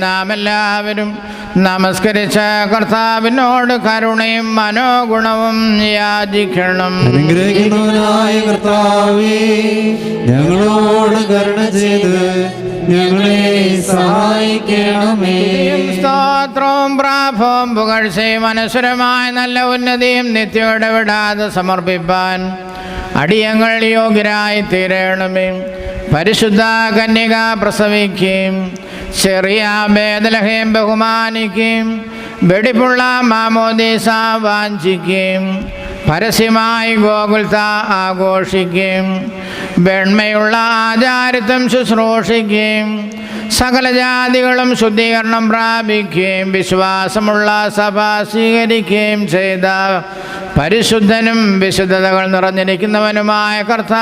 നാം എല്ലാവരും നമസ്കരിച്ച കർത്താവിനോട് കരുണയും മനോഗുണവും യാചിക്കണം. അനുഗ്രഹിക്കുന്നവനായ കർത്താവേ, ഞങ്ങളോട് കരുണ ചെയ്ത് ഞങ്ങളെ സഹായിക്കണമേ. സ്തോത്രവും പ്രാഭവും പുകഴ്ചയും അനശ്വരമായ നല്ല ഉന്നതിയും നിത്യയോടെ വിടാതെ സമർപ്പിപ്പാൻ അടിയങ്ങൾ യോഗ്യരായി തീരണമേ. പരിശുദ്ധ കന്യക പ്രസവിക്കുകയും ചെറിയ ബേത്ലഹേം ബഹുമാനിക്കുകയും വെടിപ്പുള്ള മാമോദീസ വാഞ്ചിക്കുകയും പരസ്യമായി ഗോകുൽത്ത ആഘോഷിക്കുകയും വെണ്മയുള്ള ആചാരത്വം ശുശ്രൂഷിക്കുകയും സകല ജാതികളും ശുദ്ധീകരണം പ്രാപിക്കുകയും വിശ്വാസമുള്ള സഭ സ്വീകരിക്കുകയും ചെയ്ത പരിശുദ്ധനും വിശുദ്ധതകൾ നിറഞ്ഞിരിക്കുന്നവനുമായ കർത്താവ്